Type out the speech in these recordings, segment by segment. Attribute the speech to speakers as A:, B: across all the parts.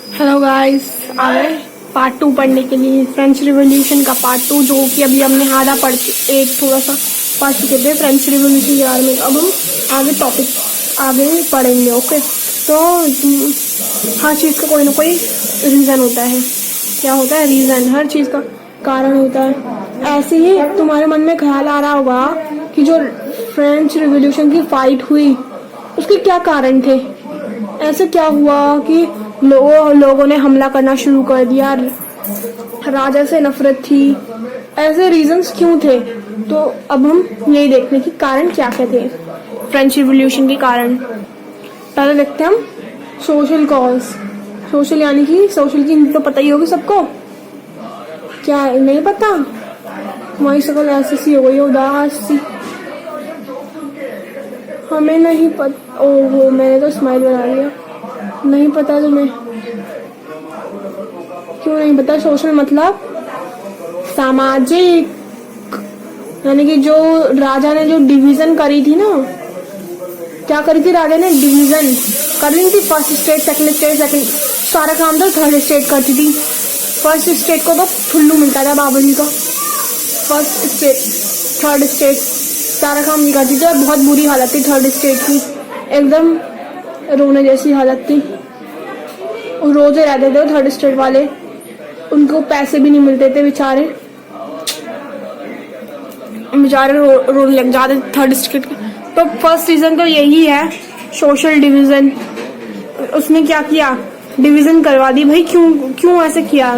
A: Hello guys, आ गए part 2 पढ़ने के लिए। फ्रेंच रिवॉल्यूशन का पार्ट 2, जो कि अभी हमने आधा पढ़ एक थोड़ा सा पढ़ चुके थे फ्रेंच रिवॉल्यूशन के बारे में। अब हम आगे टॉपिक आगे पढ़ेंगे। ओके, तो हर चीज़ का कोई ना कोई रीज़न होता है। क्या होता है? रीज़न। हर चीज़ का कारण होता है। ऐसे ही तुम्हारे मन में ख्याल आ रहा होगा कि जो फ्रेंच रिवॉल्यूशन की फाइट हुई उसके क्या कारण थे। ऐसे क्या हुआ कि लोगों ने हमला करना शुरू कर दिया, राजा से नफरत थी, ऐसे रीजंस क्यों थे? तो अब हम यही देखते हैं कि कारण क्या क्या थे फ्रेंच रिवॉल्यूशन के कारण। पहले देखते हैं हम सोशल कॉज। सोशल यानी कि सोशल की तो पता ही होगी सबको। क्या नहीं पता? हमारी शक्ल ऐसी सी हो गई, उदास सी। हमें नहीं पता। ओहो, मैंने तो स्माइल बना लिया। नहीं पता तुम्हें? क्यों नहीं पता? सोशल मतलब सामाजिक, यानी कि जो राजा ने जो डिवीजन करी थी ना, क्या करी थी राजा ने? डिवीजन कर ली थी। फर्स्ट स्टेट, सेकंड स्टेट, सारा काम तो थर्ड स्टेट करती थी। फर्स्ट स्टेट को तो ठुल्लू मिलता था बाबा जी का। फर्स्ट स्टेट, थर्ड स्टेट सारा काम नहीं करती थी। बहुत बुरी हालत थी थर्ड स्टेट की, एकदम रोने जैसी हालत थी। रोजे रहते थे थर्ड स्टेट वाले, उनको पैसे भी नहीं मिलते थे बेचारे रोने लग जाते थर्ड स्टेट के। तो फर्स्ट रीजन तो यही है, सोशल डिवीजन। उसने क्या किया? डिवीजन करवा दी। भाई क्यों ऐसे किया?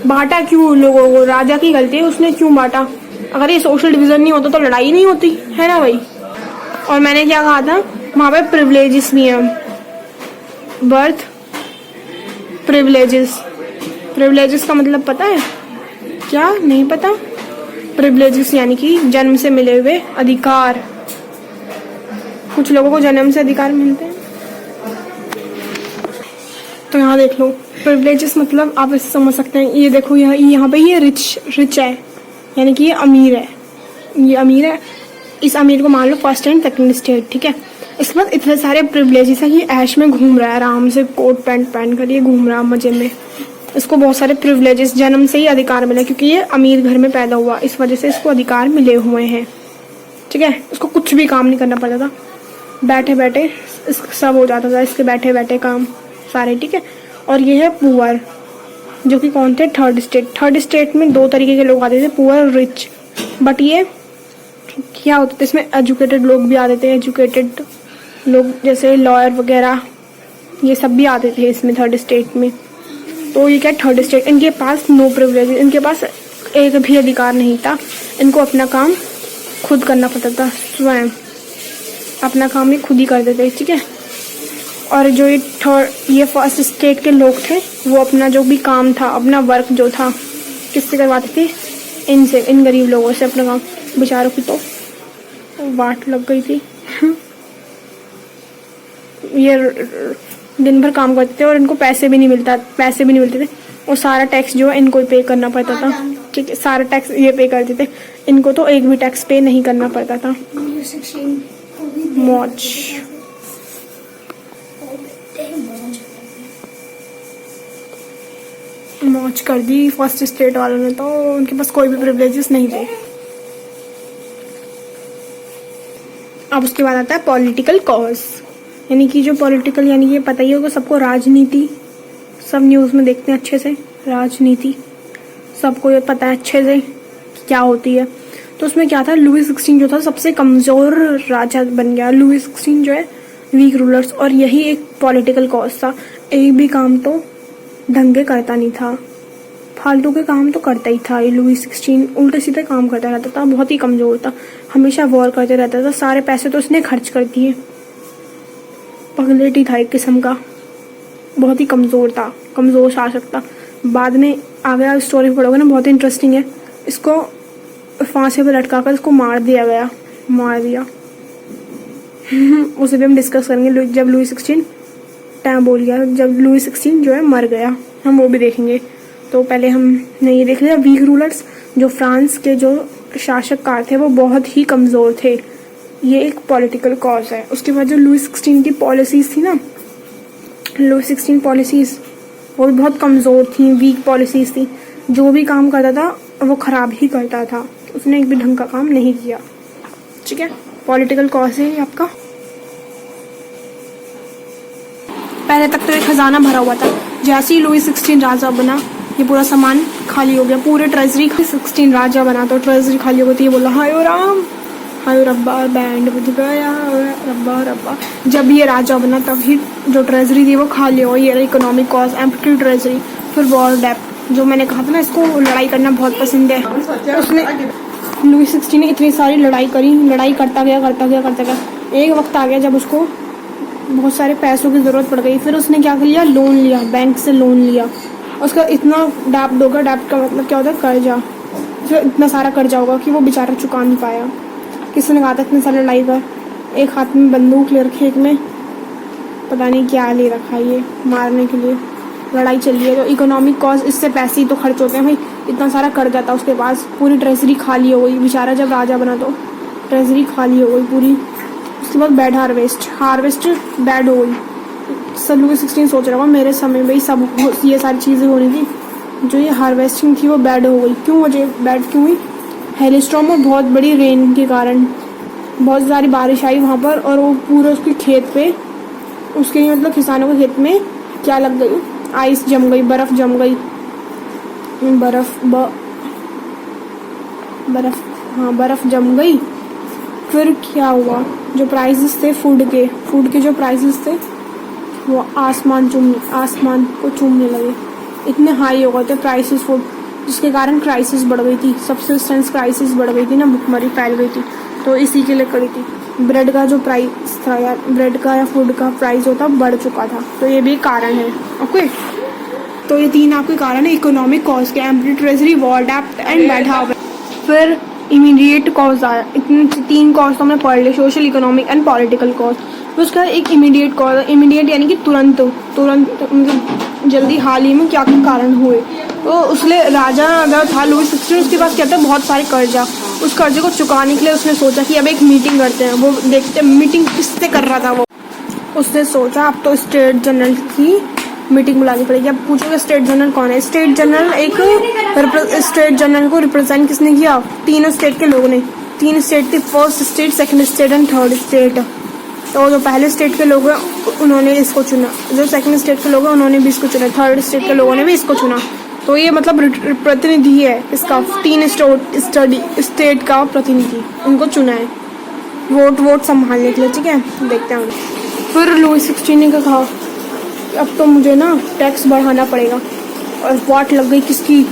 A: बांटा क्यों लोगों को? राजा की गलती है, उसने क्यों बांटा? अगर ये सोशल डिवीजन नहीं होता तो लड़ाई नहीं होती है ना भाई। और मैंने क्या कहा था, वहां पे प्रिविलेजेस भी हैं। Birth privileges. प्रिविलेजेस का मतलब पता है क्या? नहीं पता? प्रिविलेजेस यानी कि जन्म से मिले हुए अधिकार। कुछ लोगों को जन्म से अधिकार मिलते हैं। तो यहाँ देख लो, प्रिविलेजेस मतलब आप इसे समझ सकते हैं। ये देखो, यहाँ पे ये रिच है, यानी कि ये अमीर है। ये अमीर है, इस अमीर को मान लो फर्स्ट एंड सेकंड स्टेट, ठीक है। इसके बाद इतने सारे प्रिविलेजेस है कि ऐश में घूम रहा है, आराम से कोट पैंट पहन कर ये घूम रहा है मजे में। इसको बहुत सारे प्रिविलेजेस, जन्म से ही अधिकार मिले, क्योंकि ये अमीर घर में पैदा हुआ, इस वजह से इसको अधिकार मिले हुए हैं, ठीक है। इसको कुछ भी काम नहीं करना पड़ता था, बैठे बैठे सब हो जाता था, इसके बैठे बैठे काम सारे, ठीक है। और ये है पुअर, जो कि कौन थे? Third state. थर्ड स्टेट में दो तरीके के लोग आते थे, पुअर और रिच। बट ये क्या होता था, इसमें एजुकेटेड लोग भी आते थे। एजुकेटेड लोग जैसे लॉयर वगैरह, ये सब भी आते थे इसमें थर्ड स्टेट में। तो ये क्या, थर्ड स्टेट, इनके पास नो प्रिविलेज, इनके पास एक भी अधिकार नहीं था। इनको अपना काम खुद करना पड़ता था, स्वयं अपना काम ये खुद ही करते थे, ठीक है। और जो ये फर्स्ट स्टेट के लोग थे, वो अपना जो भी काम था, अपना वर्क जो था, किससे करवाते थे? इनसे, इन गरीब लोगों से अपना काम। बेचारों की तो वाट लग गई थी। ये दिन भर काम करते थे और इनको पैसे भी नहीं मिलते थे। और सारा टैक्स जो है इनको ही पे करना पड़ता था, ठीक है। सारा टैक्स ये पे करते थे, इनको तो एक भी टैक्स पे नहीं करना पड़ता था। मौज कर दी फर्स्ट स्टेट वालों ने, तो उनके पास कोई भी प्रिविलेजेस नहीं थे। अब उसके बाद आता है पॉलिटिकल कॉज, यानी कि जो पॉलिटिकल, यानी कि पता ही होगा सबको, राजनीति। सब न्यूज़ में देखते हैं अच्छे से, राजनीति सबको ये पता है अच्छे से क्या होती है। तो उसमें क्या था, लुई 16 जो था सबसे कमज़ोर राजा बन गया। लुई 16 जो है वीक रूलर्स, और यही एक पॉलिटिकल कॉज था। एक भी काम तो ढंग के करता नहीं था, फालतू के काम तो करता ही था। ये लुई 16 उल्टे सीधे काम करता रहता था, बहुत ही कमज़ोर था, हमेशा वॉर करते रहता था, सारे पैसे तो उसने खर्च कर दिए। पगलेटी था एक किस्म का, बहुत ही कमज़ोर था, कमज़ोर शासक था। बाद में आगे आप स्टोरी पढ़ोगे ना, बहुत ही इंटरेस्टिंग है। इसको फांसी पर लटका कर इसको मार दिया। उसे भी हम डिस्कस करेंगे जब लुई 16 टाइम बोल गया, जब लुई 16 जो है मर गया, हम वो भी देखेंगे। तो पहले हमने ये देख लिया वीक रूलर्स, जो फ्रांस के जो शासककार थे वो बहुत ही कमज़ोर थे, ये एक पॉलिटिकल कॉज है। उसके बाद जो लुई 16 की पॉलिसीज़ थी ना, लुई 16 पॉलिसीज़ वो भी बहुत कमज़ोर थी, वीक पॉलिसीज थी। जो भी काम करता था वो ख़राब ही करता था, उसने एक भी ढंग का काम नहीं किया। ठीक है, पॉलिटिकल कॉज है आपका। पहले तक तो एक खजाना भरा हुआ था, जैसे ही लुई 16 राजा बना ये पूरा सामान खाली हो गया, पूरे ट्रेजरी 16 राजा बना तो ट्रेजरी खाली हो गई थी। ये बोला हाय राम हाय रब्बा, बैंड बज गया रब्बा रब्बा। जब ये राजा बना तभी जो ट्रेजरी थी वो खाली हो गई। ये इकोनॉमिक कॉज, एम्प्टी ट्रेजरी। फिर वॉर डेप्ट, जो मैंने कहा था ना इसको लड़ाई करना बहुत पसंद है, उसने लुई 16 ने इतनी सारी लड़ाई करी, लड़ाई करता गया। एक वक्त आ गया जब उसको बहुत सारे पैसों की ज़रूरत पड़ गई। फिर उसने क्या किया, लोन लिया, बैंक से लोन लिया। उसका इतना डेप्ट होगा, डेप्ट का मतलब क्या होता है, कर्जा। उसका इतना सारा कर्जा होगा कि वो बेचारा चुका नहीं पाया। किसी ने कहा था इतने सारे लड़ाई कर, एक हाथ में बंदूक ले रखी, एक में पता नहीं क्या ले रखा है, ये मारने के लिए लड़ाई चल रही है। तो इकोनॉमिक कॉज, इससे पैसे ही तो खर्च होते हैं भाई। इतना सारा कर्जा था उसके पास, पूरी ट्रेजरी खाली हो गई। बेचारा जब राजा बना तो ट्रेजरी खाली हो गई पूरी। उसके बाद बैड हार्वेस्ट बैड हो गई। सब लुई 16 सोच रहा होगा मेरे समय में ही सब ये सारी चीज़ें हो रही थी, जो ये हार्वेस्टिंग थी वो बैड हो गई। क्यों मुझे बैड क्यों हुई, हेलस्टॉर्म और बहुत बड़ी रेन के कारण बहुत सारी बारिश आई वहाँ पर, और वो पूरे उसके खेत पे, उसके मतलब किसानों के खेत में क्या लग गई, आइस जम गई, बर्फ़ जम गई, बर्फ़ जम गई। फिर क्या हुआ, जो प्राइसेस थे फूड के जो प्राइसेस थे वो आसमान को चूमने लगे। इतने हाई हो गए थे प्राइसेस फूड, जिसके कारण क्राइसिस बढ़ गई थी, सब्सिस्टेंस क्राइसिस बढ़ गई थी ना, भुखमरी फैल गई थी। तो इसी के लिए करी थी। ब्रेड का जो प्राइस था यार, ब्रेड का या फूड का प्राइस होता बढ़ चुका था, तो ये भी कारण है। ओके, तो ये 3 आपके कारण है इकोनॉमिक कॉज के, एम्प्टी ट्रेजरी, वॉर डेप्ट एंड बैड हार्वेस्ट। फिर इमीडिएट कॉज आया। इतने 3 कॉज तो हमने पढ़ लिए, social, economic and political cause. तो उसका एक इमीडिएट कॉज, इमीडिएट यानी कि तुरंत मतलब जल्दी हाल ही में क्या कारण हुए। तो उसने राजा अगर था लुई 16, उसके पास क्या था, बहुत सारे कर्जा। उस कर्जे को चुकाने के लिए उसने सोचा कि अब एक मीटिंग करते हैं। वो देखते मीटिंग किससे कर रहा था वो, उसने सोचा अब तो स्टेट जनरल की मीटिंग बुलानी पड़ेगी। अब पूछोगे स्टेट जनरल कौन है? स्टेट जनरल को रिप्रेजेंट किसने किया? 3 स्टेट के लोगों ने। 3 स्टेट थी, first state, second state and third state. तो जो पहले स्टेट के लोग हैं उन्होंने इसको चुना, जो सेकंड स्टेट के लोग हैं उन्होंने भी इसको चुना, थर्ड स्टेट के लोगों ने भी इसको चुना। तो ये मतलब प्रतिनिधि है इसका, 3 स्टेट का प्रतिनिधि उनको चुना है वोट संभालने के लिए। ठीक है, देखते हैं। फिर लुई 16 ने कहा अब तो मुझे ना टैक्स बढ़ाना पड़ेगा, और वाट लग गई किसकी?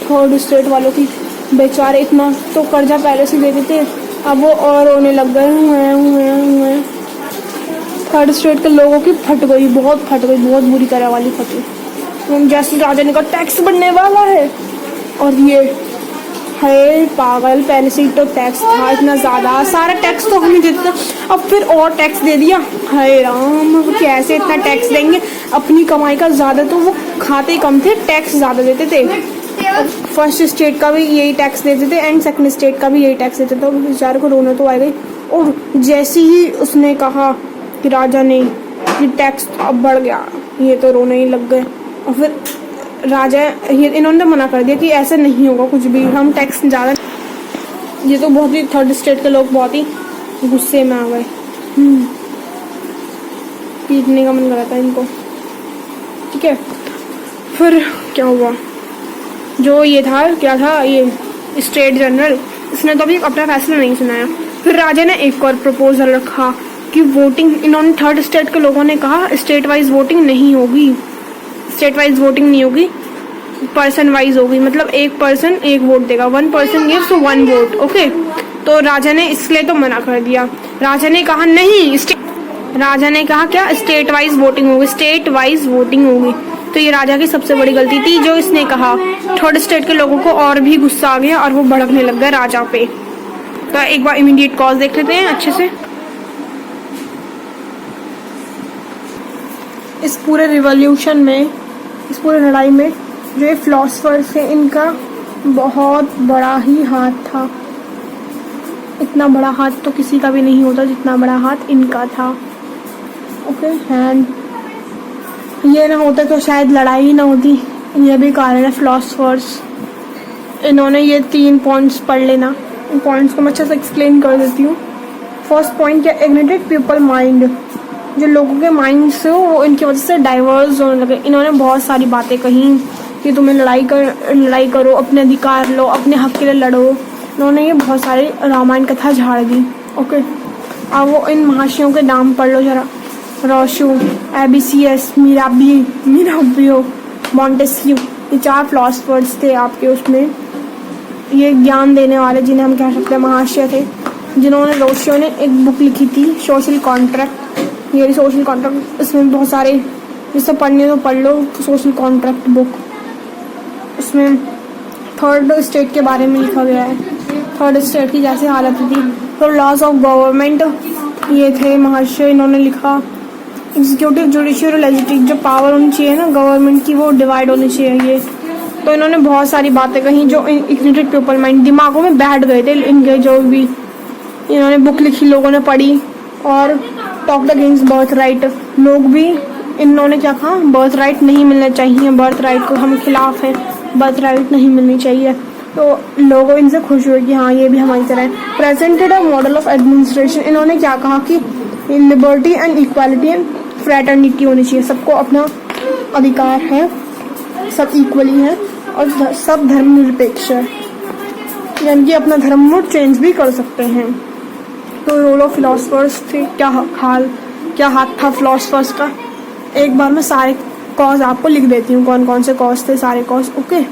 A: थर्ड स्टेट वालों की। बेचारे इतना तो कर्जा पहले से देते थे, अब वो और रोने लग गए हुए। थर्ड स्टेट के लोगों की फट गई, बहुत बुरी तरह वाली फटी। जैसे राजा ने कहा टैक्स बढ़ने वाला है, और ये है पागल, पहले से ही तो टैक्स था इतना ज़्यादा, सारा टैक्स तो हमें देते थे, अब फिर और टैक्स दे दिया। हाय राम, कैसे इतना टैक्स देंगे? अपनी कमाई का ज़्यादा तो वो खाते ही कम थे, टैक्स ज़्यादा देते थे। फर्स्ट स्टेट का भी यही टैक्स देते थे एंड सेकंड स्टेट का भी यही टैक्स देते थे। तो बेचारे को रोना तो आ गई। और जैसे ही उसने कहा कि राजा ने कि टैक्स अब बढ़ गया, ये तो रोने ही लग गए। और फिर राजा इन्होंने तो मना कर दिया कि ऐसा नहीं होगा कुछ भी, हम टैक्स ज़्यादा। ये तो बहुत ही थर्ड स्टेट के लोग बहुत ही गुस्से में आ गए, पीटने का मन कर रहा था इनको। ठीक है, फिर क्या हुआ, जो ये था क्या था, ये स्टेट जनरल, इसने तो अभी अपना फैसला नहीं सुनाया। फिर राजा ने एक और प्रपोजल रखा कि वोटिंग, इन्होंने थर्ड स्टेट के लोगों ने कहा स्टेट वाइज वोटिंग नहीं होगी, पर्सन वाइज होगी, मतलब एक पर्सन एक वोट देगा, 1 person गिव्स 1 vote। ओके, तो राजा ने इसलिए तो मना कर दिया। राजा ने कहा नहीं, राजा ने कहा क्या, स्टेट वाइज वोटिंग होगी। तो ये राजा की सबसे बड़ी गलती थी जो इसने कहा। थर्ड स्टेट के लोगों को और भी गुस्सा आ गया और वो भड़कने लग गए राजा पे। तो एक बार इमीडिएट कॉज देख लेते हैं अच्छे से। इस पूरे रिवॉल्यूशन में, इस पूरे लड़ाई में जो ये फिलोसफर्स हैं इनका बहुत बड़ा ही हाथ था। इतना बड़ा हाथ तो किसी का भी नहीं होता जितना बड़ा हाथ इनका था। ओके, ये ना होता तो शायद लड़ाई ही ना होती। ये भी कारण है फिलोसफर्स। इन्होंने ये 3 पॉइंट्स पढ़ लेना। इन पॉइंट्स को मैं अच्छे से एक्सप्लेन कर देती हूँ। फर्स्ट पॉइंट क्या, इग्निटेड पीपल माइंड, जो लोगों के माइंड से वो इनकी वजह से डाइवर्स होने लगे। इन्होंने बहुत सारी बातें कही कि तुम्हें लड़ाई करो, अपने अधिकार लो, अपने हक के लिए लड़ो। इन्होंने ये बहुत सारी रामायण कथा झाड़ दी। ओके, अब वो इन महाशयों के नाम पढ़ लो जरा। रोशो, एबीसीएस, मिराबियो, मॉन्टेस्क्यू, ये 4 फिलोसफर्स थे आपके उसमें, ये ज्ञान देने वाले, जिन्हें हम कह सकते हैं महाशय थे, जिन्होंने रोशियो ने एक बुक लिखी थी सोशल कॉन्ट्रैक्ट। ये सोशल कॉन्ट्रैक्ट, इसमें बहुत सारे, जिससे पढ़ने तो पढ़ लो सोशल कॉन्ट्रैक्ट बुक। उसमें 3rd स्टेट के बारे में लिखा गया है, 3rd स्टेट की जैसे हालत थी। तो लॉज ऑफ गवर्नमेंट, ये थे महाशय, इन्होंने लिखा। एग्जीक्यूटिव, जुडिशियल और लेजिस्लेटिव, जो पावर होनी चाहिए ना गवर्नमेंट की, वो डिवाइड होनी चाहिए। तो इन्होंने बहुत सारी बातें कही जो इग्निटेड पीपल माइंड, दिमागों में बैठ गए थे इनके। जो भी इन्होंने बुक लिखी, लोगों ने पढ़ी और टॉक्ड अगेंस्ट बर्थ राइट। लोग भी, इन्होंने क्या कहा, बर्थ राइट नहीं मिलना चाहिए, बर्थ राइट को हम खिलाफ हैं, बर्थ राइट नहीं मिलनी चाहिए। तो लोग इनसे खुश हुए कि हाँ ये भी हमारी तरह है। Presented a model of administration, इन्होंने क्या कहा कि liberty and equality and fraternity होनी चाहिए, सबको अपना अधिकार है, सब इक्वली है और सब धर्मनिरपेक्ष है, यानी कि अपना धर्म मूड चेंज भी कर सकते हैं। तो रोल ऑफ फिलोसफर्स थे, क्या हाथ था फिलोसफर्स का। एक बार मैं सारे कॉज आपको लिख देती हूँ, कौन कौन से कॉज थे, सारे कॉज। ओके,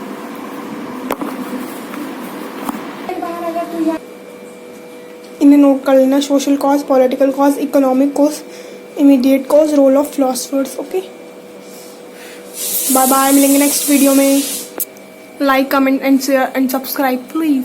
A: इन्हें नोट कर लेना। Social cause, political cause, economic cause, immediate cause, role of philosophers. Okay, bye bye, मिलेंगे नेक्स्ट वीडियो में। Like, comment and share and subscribe please.